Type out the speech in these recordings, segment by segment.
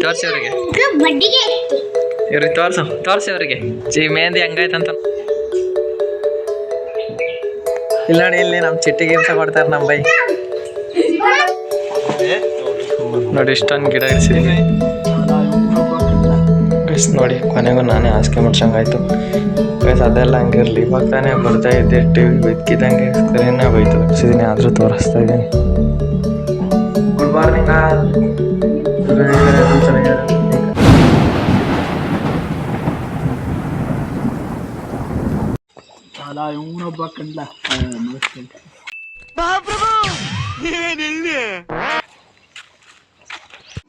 ತೋರ್ಸಿ ಅವ್ರಿಗೆ ಇವ್ರಿಗೆ ತೋರ್ಸಿ ಅವ್ರಿಗೆ ಮೆಹಂದಿ ಹಂಗಾಯ್ತಂತ. ಇಲ್ಲ ನೋಡಿ, ಇಲ್ಲಿ ನಮ್ಮ ಚಿಟ್ಟಿಗೆ ಹಿಂಸೆ ಕೊಡ್ತಾರೆ ನಮ್ಮ ಬೈ. ನೋಡಿ ಇಷ್ಟೊಂದು ಗಿಡ ಇರಿಸಿದ್ದೀನಿ ಗೈಸ್. ನೋಡಿ ಕೊನೆಗೂ ನಾನೇ ಹಾಸಿಗೆ ಮುಡ್ಸಂಗಾಯ್ತು ಗೈಸ್. ಅದೆಲ್ಲ ಹಂಗಿರಲಿ, ಇವಾಗ ತಾನೇ ಬರ್ತಾ ಇದ್ದೆ ಟಿ ವಿ ಬೆಕ್ಕಿದಂಗೆ ಸ್ಕ್ರೀನೇ ಹೋಯ್ತು ಇರಿಸಿದ್ದೀನಿ, ಆದರೂ ತೋರಿಸ್ತಾ ಇದ್ದೀನಿ. ಗುಡ್ ಮಾರ್ನಿಂಗ್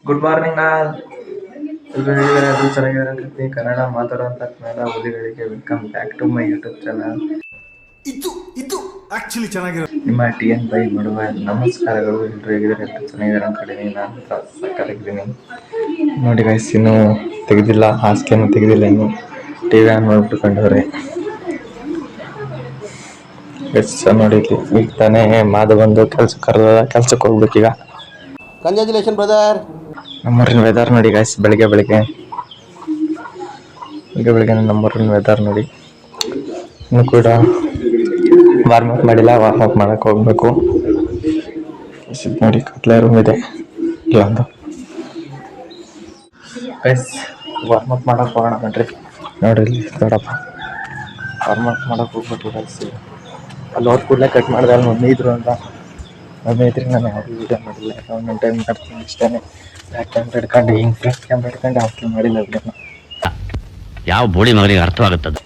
ಗುಡ್ ಮಾರ್ನಿಂಗ್ ಎಲ್ಲರೂ ಚೆನ್ನಾಗಿದ್ದಾರೆ. ಕನ್ನಡ ಮಾತಾಡುವಂಥ ಕನ್ನಡ ಹುಲಿಗಳಿಗೆ welcome back to my YouTube channel. ಇದು ಆಕ್ಚುಲಿ ಚೆನ್ನಾಗಿರೋ ನಿಮ್ಮ TN ಬೈ ಮಾಡುವ ನಮಸ್ಕಾರಗಳು. ಎಲ್ಲರೂ ಹೇಗಿದ್ದಾರೆ? ಎಲ್ಲರೂ ಚೆನ್ನಾಗಿದ್ದಾರೆ ಅಂತ ಕಡೆ ನಾನು ಸಕ್ಕತ್ತಾಗಿದ್ದೀನಿ. ನೋಡಿ ಗೈಸ್, ಇನ್ನೂ ತೆಗೆದಿಲ್ಲ, ಹಾಸಿಗೆನೂ ತೆಗೆದಿಲ್ಲ, ಇನ್ನು ಟಿ ವಿ ಆನ್ ಮಾಡಿಬಿಟ್ಟು ಕಂಡವ್ರೆ ಎಷ್ಟು ನೋಡಿ. ಈಗ ತಾನೇ ಮಾದ ಬಂದು ಕೆಲ್ಸಕ್ಕೆ ಹೋಗ್ಬೇಕೀಗ. Congratulation brother. ನಮ್ಮೂರಿನ ವೆದರ್ ನೋಡಿ ಗೈಸ್, ಬೆಳಿಗ್ಗೆ ನಮ್ಮೂರಿನ ವೆದರ್ ನೋಡಿ. ಇನ್ನೂ ಕೂಡ ವಾರ್ಮಪ್ ಮಾಡಿಲ್ಲ, ವಾರ್ಮಪ್ ಮಾಡೋಕ್ಕೆ ಹೋಗ್ಬೇಕು. ನೋಡಿ ಕತ್ಲೆ ರೂಮ್ ಇದೆ ಇಲ್ಲೊಂದು ಗೈಸ್. ವಾರ್ಮಪ್ ಮಾಡೋಕೆ ಹೋಗೋಣ ಬನ್ರಿ. ನೋಡ್ರಿ ಇಲ್ಲಿ ದೊಡ್ಡಪ್ಪ ವಾರ್ಮಪ್ ಮಾಡೋಕೆ ಹೋಗ್ಬೇಕು ಗೈಸ್. ಅಲ್ಲಿ ಹೋದ ಕೂಡಲೇ ಕಟ್ ಮಾಡಿದೆ, ಅಲ್ಲಿ ಮಮ್ಮಿ ಅಂತ. ಮಮ್ಮಿ ಇದ್ರಿಗೆ ನಾನು ಯಾವುದು ವೀಡಿಯೋ ಮಾಡಿಲ್ಲ, ಒಂದೊಂದು ಟೈಮ್ ಮಾಡ್ತೀನಿ ಅಷ್ಟೇ. ಬ್ಯಾಕ್ ಕ್ಯಾಮ್ರಾ ಹಿಡ್ಕೊಂಡು ಹಿಂಗೆ ಫ್ರಂಟ್ ಕ್ಯಾಮ್ರಾ ಹಿಡ್ಕೊಂಡು ಹಾಕಿ ಮಾಡಿಲ್ಲ ವಿಡಿಯೋನ. ಯಾವ ಬೋಡಿ ಮಗನಿಗೆ ಅರ್ಥವಾಗುತ್ತದೆ.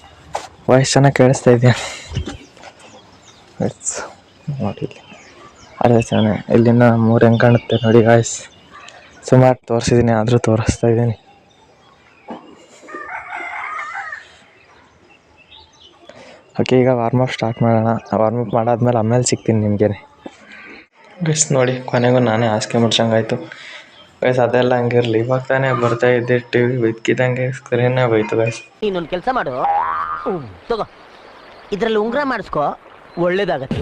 ವಾಯ್ಸ್ ಚೆನ್ನಾಗಿ ಕೇಳಿಸ್ತಾ ಇದೆಯಾ? ನೋಡಿ ಇಲ್ಲಿ ಅದೇ ಚೆನ್ನಾಗಿ. ಇಲ್ಲಿಂದ 3 ಹೆಂಗೆ ಕಾಣುತ್ತೆ ನೋಡಿ ಗಾಯ್ಸ್. ಸುಮಾರು ತೋರಿಸಿದ್ದೀನಿ, ಆದರೂ ತೋರಿಸ್ತಾ ಇದ್ದೀನಿ. ಓಕೆ, ಈಗ ವಾರ್ಮಪ್ ಸ್ಟಾರ್ಟ್ ಮಾಡೋಣ. ವಾರ್ಮಪ್ ಮಾಡಾದ್ಮೇಲೆ ಆಮೇಲೆ ಸಿಗ್ತೀನಿ ನಿಮಗೆ ಗೈಸ್. ನೋಡಿ ಕೊನೆಗೂ ನಾನೇ ಹಾಸಿಗೆ ಮುಡ್ಸಂಗಾಯ್ತು ಗೈಸ್. ಅದೆಲ್ಲ ಹಂಗಿರಲಿ, ಇವಾಗ ತಾನೇ ಬರ್ತಾ ಇದ್ದೆ ಟಿ ವಿ ಬೆಕ್ಕಿದಂಗೆ ಸ್ಕ್ರೀನೇ ಹೋಯ್ತು ಗೈಸ್. ಇನ್ನೊಂದು ಕೆಲಸ ಮಾಡು, ತಗೋ ಇದರಲ್ಲಿ ಉಂಗುರ ಮಾಡಿಸ್ಕೋ, ಒಳ್ಳೇದಾಗತ್ತೆ.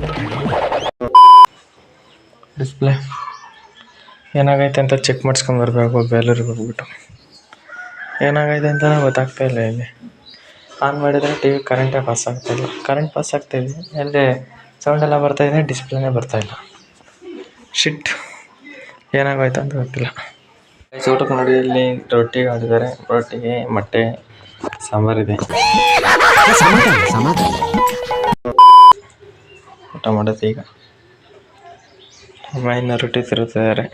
ಡಿಸ್ಪ್ಲೇ ಏನಾಗೈತೆ ಅಂತ ಚೆಕ್ ಮಾಡಿಸ್ಕೊಂಬರ್ಬೇಕು ಬೇಲೂರಿಗೆ ಹೋಗ್ಬಿಟ್ಟು. ಏನಾಗೈತೆ ಅಂತಲೇ ಗೊತ್ತಾಗ್ತಾ ಇಲ್ಲ. ಇಲ್ಲಿ ಆನ್ ಮಾಡಿದರೆ ಟಿ ವಿ ಕರೆಂಟೇ ಪಾಸ್ ಆಗ್ತಾಯಿಲ್ಲ. ಕರೆಂಟ್ ಪಾಸ್ ಆಗ್ತಾಯಿದೆ, ಎಲ್ಲೇ ಸೌಂಡೆಲ್ಲ ಬರ್ತಾಯಿದೆ, ಡಿಸ್ಪ್ಲೇನೇ ಬರ್ತಾಯಿಲ್ಲ. ಶಿಟ್, ಏನಾಗೋಯ್ತು ಅಂತ ಗೊತ್ತಿಲ್ಲ. ಊಟಕ್ಕೆ ನೋಡಿ, ಇಲ್ಲಿ ರೊಟ್ಟಿ ಮಾಡಿದ್ದಾರೆ. ರೊಟ್ಟಿಗೆ ಮೊಟ್ಟೆ ಸಾಂಬಾರಿದೆ. ಊಟ ಮಾಡೋದು ಈಗ. ಅಮ್ಮ ಇನ್ನು ರೊಟ್ಟಿ ತಿರುಗ್ತಿದ್ದಾರೆ.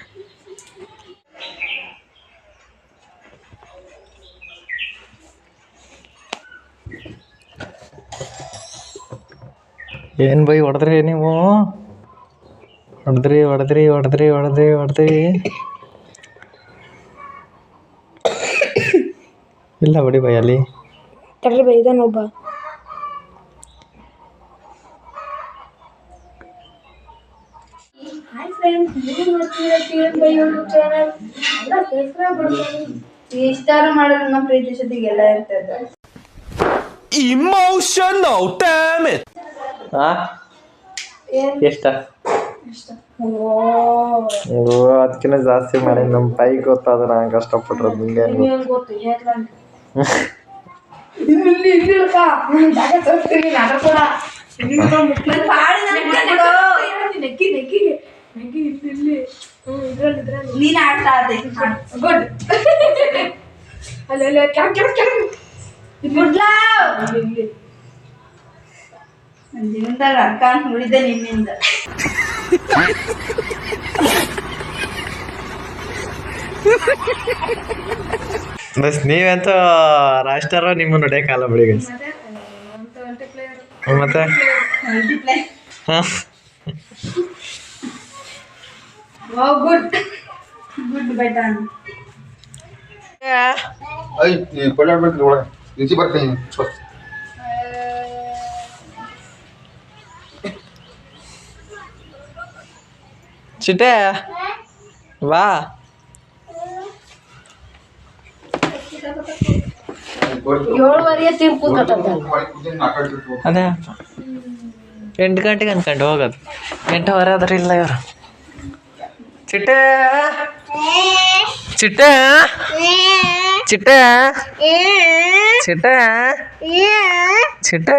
ಏನು ಬೈ ಹೊಡೆದ್ರಿ ನೀವು? ಹೊಡೆದ್ರಿ ಇಲ್ಲ ಬಿಡಿ ಬೈ. ಅಲ್ಲಿ ಬೈದಾನೊಬ್ಬ. ಇಷ್ಟಾರು ಮಾಡೋದು ನಮ್ಮ ಪ್ರೀತಿ ಜೊತೆಗೆ ಎಲ್ಲ ಇರ್ತದೆ. Emotional damage. ಎಷ್ಟ? ಅದಕ್ಕಿಂತ ಜಾಸ್ತಿ ಮಾಡಿ ನಮ್ಮ ಪೈ ಗೊತ್ತಾದ ನಾನು ಕಷ್ಟಪಟ್ಟಿರೋದು. ನಿಂಗೆ ಗೊತ್ತು ನೀನ್ ಆಡ್ತಾ ಗುಡ್. ಅಲ್ಲ ಜೀವನದಾಗ ಅರ್ಕ ಅಂತ ನೋಡಿದ್ದೆ ನಿನ್ನಿಂದ. ಬಸ್ ನೀವಂತ ರಾಷ್ಟ್ರ ನಿಮ್ಮ ನಡೆಯಕ್ಕಾಗಲ್ಲ ಬಿಡಿ ಗೈಸ್. ಮತ್ತೆ ಗುಡ್ ಗುಡ್ ಬೆಟರ್. ಚಿಟ್ಟೆ ಬಾ. 7:30 ತಿರ್ಪುತ್ತದ. ಅದೇ 8 ಗಂಟೆಗೆ ಅನ್ಕೊಂಡು ಹೋಗೋದು. 8:15 ಆದ್ರೆ ಇಲ್ಲ ಇವರು. ಚಿಟ್ಟೆ ಚಿಟ್ಟೆ ಚಿಟ್ಟೆ ಚಿಟ್ಟೆ ಚಿಟ್ಟೆ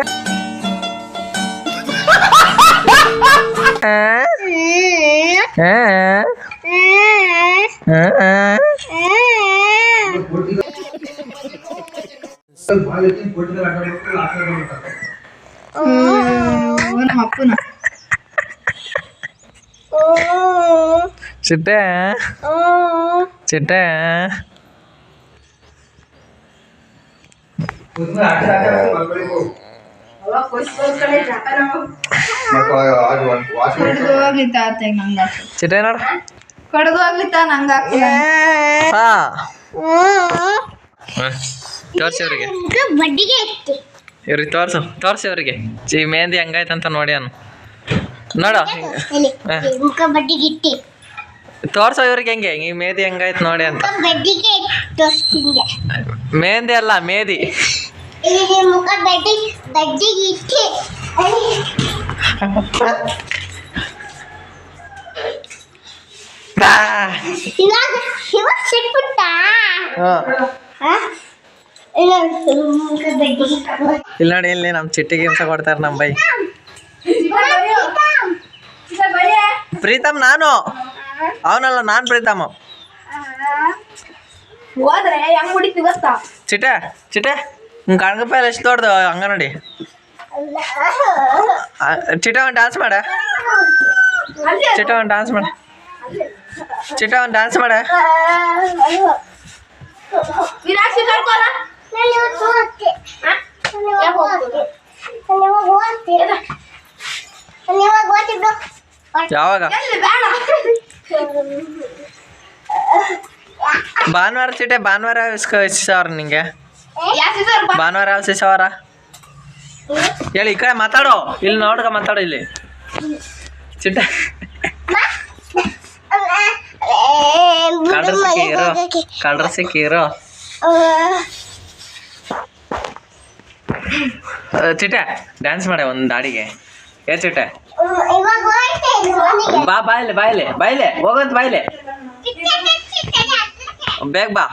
ನಮ್ಮ ಅಪ್ಪನ ಚಿಟ್ಟೆ ಚಿಟ್ಟೆ ಕಡ್ಗೋಗ್ಲಿತ್ತ ಆತ ನಂಗ ಚಿಟ್ಟೆ ನೋಡ ಕಡ್ಗೋಗ್ಲಿತ್ತ ನಂಗ ಹಾ ತೋರ್ಸಿ ಅವ್ರಿಗೆ ಇವ್ರಿಗೆ ತೋರ್ಸಿ ಅವ್ರಿಗೆ ಮೆಹಂದಿ ಹೆಂಗಾಯ್ತಂತ ನೋಡಿ ಅನ್ನು ನೋಡ ತೋರ್ಸೋ ಇವ್ರಿಗೆ ಹೆಂಗೆ ಈ ಮೆಹಂದಿ ಹೆಂಗಾಯ್ತು ನೋಡಿ ಅಂತ ಮೆಹಂದಿ ಅಲ್ಲ ಮೇದಿ ಇಲ್ಲಿ ನೋಡಿ ಇಲ್ಲಿ ನಮ್ ಚಿಟ್ಟಿಗೆ ಹಿಂಸೆ ಕೊಡ್ತಾರ ನಮ್ ಬೈ ಪ್ರೀತಮ್ ನಾನು ಅವನಲ್ಲ ನಾನ್ ಪ್ರೀತಮ್ ಹೋದ್ರೆ ಹೆಂಗ್ ಹೊಡಿತಿ ಗೊತ್ತಾ ಚಿಟ್ಟೆ ಚಿಟ್ಟೆ ಕಣ್ಗಪ್ಪ ಎಷ್ಟು ದೊಡ್ಡದು ಹಂಗ ನೋಡಿ ಚಿಟ್ಟೆ ಒಂದು ಡ್ಯಾನ್ಸ್ ಮಾಡ ಚಿಟ್ಟೆ ಒಂದು ಡ್ಯಾನ್ಸ್ ಮಾಡ ಚಿಟ್ಟೆ ಒಂದು ಡ್ಯಾನ್ಸ್ ಮಾಡ ವಿರಾಕ್ಷಿ ಕರ್ಕೋಲ್ಲ ಯಾವಾಗ ಭಾನುವಾರ ಚಿಟ್ಟೆ ಭಾನುವಾರ ಇಸ್ಸವ್ರ ನಿಂಗೆ ಭಾನುವಾರ ಯಾವ ಸಿಸವರ ಹೇಳಿ ಈ ಕಡೆ ಮಾತಾಡೋ ಇಲ್ಲಿ ನೋಡ್ಕ ಮಾತಾಡೋ ಇಲ್ಲಿ ಚಿಟ್ಟೆ ಕಳ್ರ ಸಿಕ್ಕಿರೋ ಚಿಟ್ಟೆ ಡ್ಯಾನ್ಸ್ ಮಾಡೆ ಒಂದು ದಾಡಿಗೆ ಏ ಚಿಟ್ಟೆ ಬಾ ಬಾಯ್ಲೆ ಹೋಗಂತ ಬಾಯ್ಲೆ ಬೇಗ ಬಾ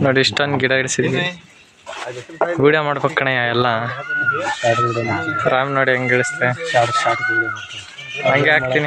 ನೋಡಿ ಇಷ್ಟೊಂದು ಗಿಡ ಇಡಿಸಿದ್ವಿ ವಿಡಿಯೋ ಮಾಡ್ಬೇಕು ಕಣೆ ಎಲ್ಲ ರಾಮ್ ನೋಡಿ ಹೆಂಗೆ ಇಳಿಸ್ತೆ ಹಂಗೆ ಹಾಕ್ತೀನಿ